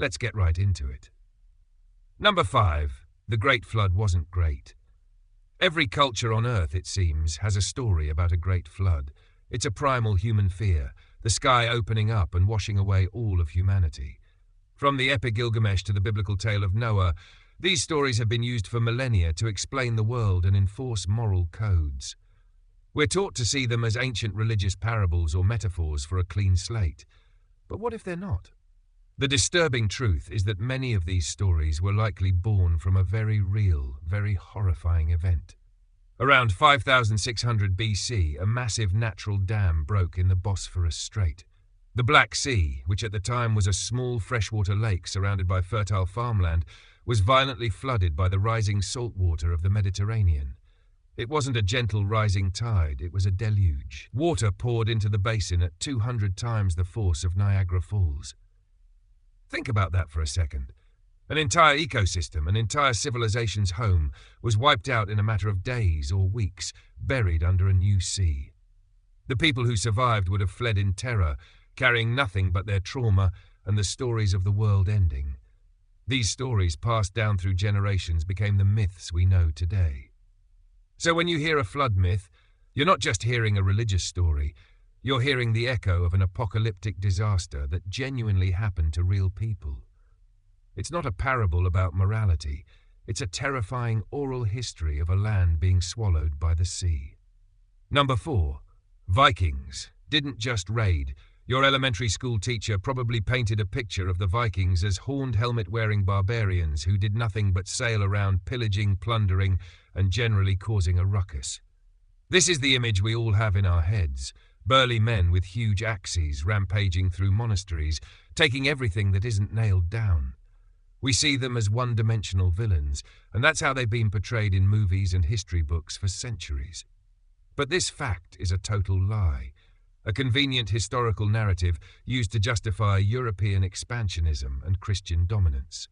Let's get right into it. Number 5. The Great Flood wasn't great. Every culture on Earth, it seems, has a story about a great flood. It's a primal human fear, the sky opening up and washing away all of humanity. From the epic Gilgamesh to the biblical tale of Noah, these stories have been used for millennia to explain the world and enforce moral codes. We're taught to see them as ancient religious parables or metaphors for a clean slate. But what if they're not? The disturbing truth is that many of these stories were likely born from a very real, very horrifying event. Around 5600 BC, a massive natural dam broke in the Bosphorus Strait. The Black Sea, which at the time was a small freshwater lake surrounded by fertile farmland, was violently flooded by the rising salt water of the Mediterranean. It wasn't a gentle rising tide, it was a deluge. Water poured into the basin at 200 times the force of Niagara Falls. Think about that for a second. An entire ecosystem, an entire civilization's home, was wiped out in a matter of days or weeks, buried under a new sea. The people who survived would have fled in terror, carrying nothing but their trauma and the stories of the world ending. These stories, passed down through generations, became the myths we know today. So when you hear a flood myth, you're not just hearing a religious story. You're hearing the echo of an apocalyptic disaster that genuinely happened to real people. It's not a parable about morality. It's a terrifying oral history of a land being swallowed by the sea. Number 4. Vikings didn't just raid. Your elementary school teacher probably painted a picture of the Vikings as horned helmet-wearing barbarians who did nothing but sail around pillaging, plundering, and generally causing a ruckus. This is the image we all have in our heads. Burly men with huge axes rampaging through monasteries, taking everything that isn't nailed down. We see them as one-dimensional villains, and that's how they've been portrayed in movies and history books for centuries. But this fact is a total lie, a convenient historical narrative used to justify European expansionism and Christian dominance.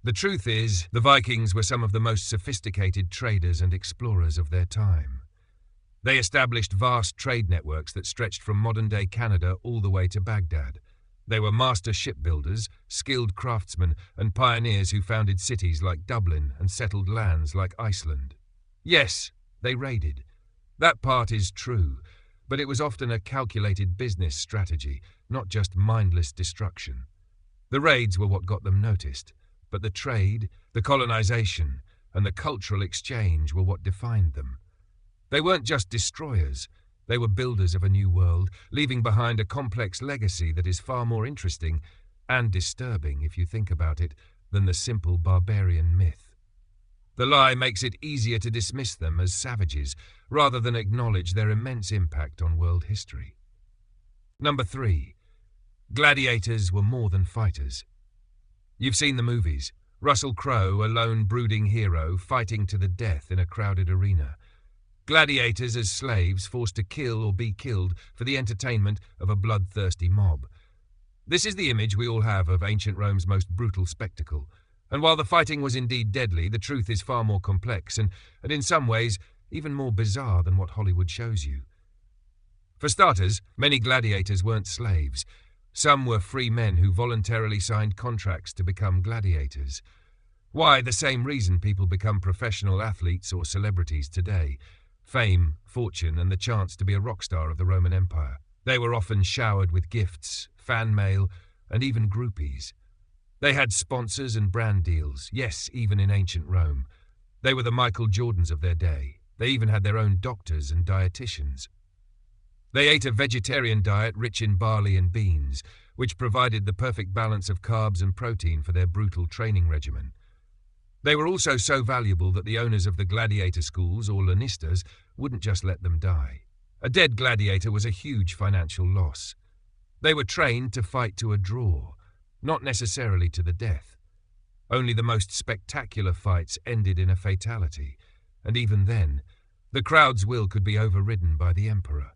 The truth is, the Vikings were some of the most sophisticated traders and explorers of their time. They established vast trade networks that stretched from modern-day Canada all the way to Baghdad. They were master shipbuilders, skilled craftsmen, and pioneers who founded cities like Dublin and settled lands like Iceland. Yes, they raided. That part is true, but it was often a calculated business strategy, not just mindless destruction. The raids were what got them noticed, but the trade, the colonization, and the cultural exchange were what defined them. They weren't just destroyers, they were builders of a new world, leaving behind a complex legacy that is far more interesting and disturbing, if you think about it, than the simple barbarian myth. The lie makes it easier to dismiss them as savages, rather than acknowledge their immense impact on world history. Number 3. Gladiators were more than fighters. You've seen the movies. Russell Crowe, a lone brooding hero, fighting to the death in a crowded arena. Gladiators as slaves forced to kill or be killed for the entertainment of a bloodthirsty mob. This is the image we all have of ancient Rome's most brutal spectacle. And while the fighting was indeed deadly, the truth is far more complex and in some ways even more bizarre than what Hollywood shows you. For starters, many gladiators weren't slaves. Some were free men who voluntarily signed contracts to become gladiators. Why? The same reason people become professional athletes or celebrities today. Fame, fortune, and the chance to be a rock star of the Roman Empire. They were often showered with gifts, fan mail, and even groupies. They had sponsors and brand deals, yes, even in ancient Rome. They were the Michael Jordans of their day. They even had their own doctors and dietitians. They ate a vegetarian diet rich in barley and beans, which provided the perfect balance of carbs and protein for their brutal training regimen. They were also so valuable that the owners of the gladiator schools, or lannistas, wouldn't just let them die. A dead gladiator was a huge financial loss. They were trained to fight to a draw, not necessarily to the death. Only the most spectacular fights ended in a fatality, and even then, the crowd's will could be overridden by the emperor.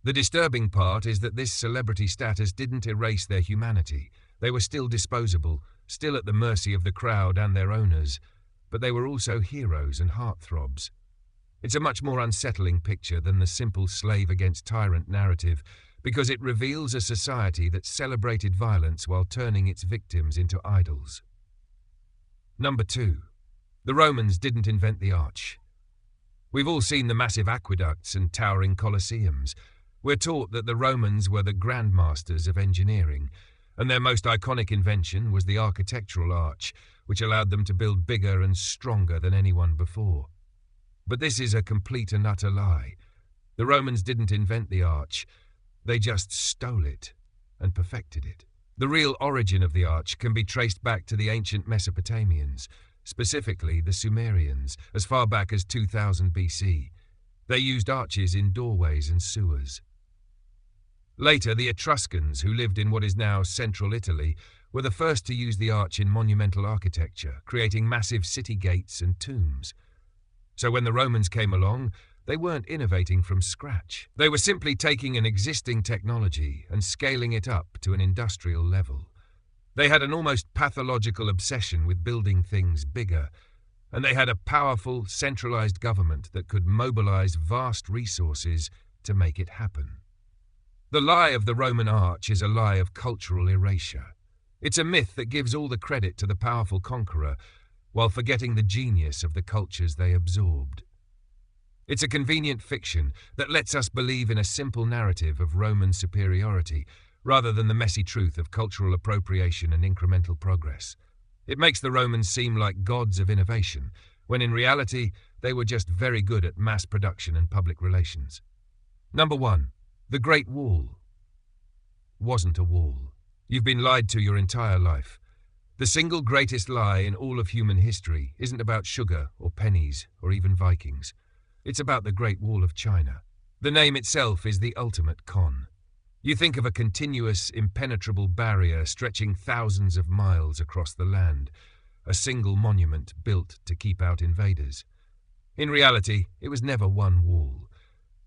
The disturbing part is that this celebrity status didn't erase their humanity. They were still disposable, still at the mercy of the crowd and their owners, but they were also heroes and heartthrobs. It's a much more unsettling picture than the simple slave against tyrant narrative, because it reveals a society that celebrated violence while turning its victims into idols. Number 2. The Romans didn't invent the arch. We've all seen the massive aqueducts and towering colosseums. We're taught that the Romans were the grandmasters of engineering, and their most iconic invention was the architectural arch, which allowed them to build bigger and stronger than anyone before. But this is a complete and utter lie. The Romans didn't invent the arch. They just stole it and perfected it. The real origin of the arch can be traced back to the ancient Mesopotamians, specifically the Sumerians, as far back as 2000 BC. They used arches in doorways and sewers. Later, the Etruscans, who lived in what is now central Italy, were the first to use the arch in monumental architecture, creating massive city gates and tombs. So when the Romans came along, they weren't innovating from scratch. They were simply taking an existing technology and scaling it up to an industrial level. They had an almost pathological obsession with building things bigger, and they had a powerful, centralized government that could mobilize vast resources to make it happen. The lie of the Roman arch is a lie of cultural erasure. It's a myth that gives all the credit to the powerful conqueror, while forgetting the genius of the cultures they absorbed. It's a convenient fiction that lets us believe in a simple narrative of Roman superiority, rather than the messy truth of cultural appropriation and incremental progress. It makes the Romans seem like gods of innovation, when in reality they were just very good at mass production and public relations. Number 1. The Great Wall wasn't a wall. You've been lied to your entire life. The single greatest lie in all of human history isn't about sugar or pennies or even Vikings. It's about the Great Wall of China. The name itself is the ultimate con. You think of a continuous, impenetrable barrier stretching thousands of miles across the land, a single monument built to keep out invaders. In reality, it was never one wall.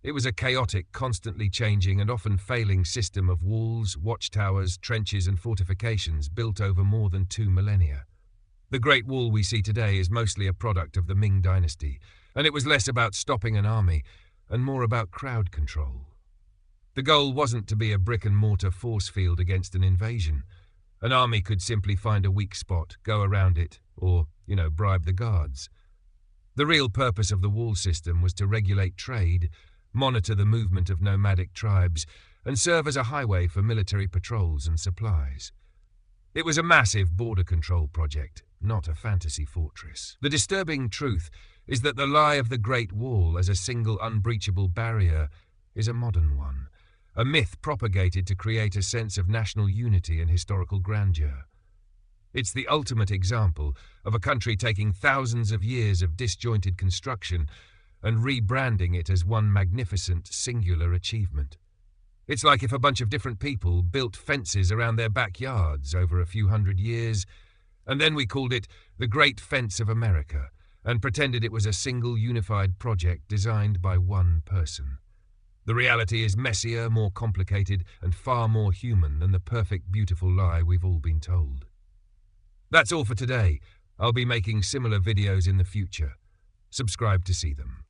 It was a chaotic, constantly changing and often failing system of walls, watchtowers, trenches and fortifications built over more than 2 millennia. The Great Wall we see today is mostly a product of the Ming dynasty, and it was less about stopping an army and more about crowd control. The goal wasn't to be a brick-and-mortar force field against an invasion. An army could simply find a weak spot, go around it, or, bribe the guards. The real purpose of the wall system was to regulate trade, monitor the movement of nomadic tribes, and serve as a highway for military patrols and supplies. It was a massive border control project, not a fantasy fortress. The disturbing truth is that the lie of the Great Wall as a single unbreachable barrier is a modern one, a myth propagated to create a sense of national unity and historical grandeur. It's the ultimate example of a country taking thousands of years of disjointed construction and rebranding it as one magnificent, singular achievement. It's like if a bunch of different people built fences around their backyards over a few hundred years, and then we called it the Great Fence of America, and pretended it was a single unified project designed by one person. The reality is messier, more complicated, and far more human than the perfect, beautiful lie we've all been told. That's all for today. I'll be making similar videos in the future. Subscribe to see them.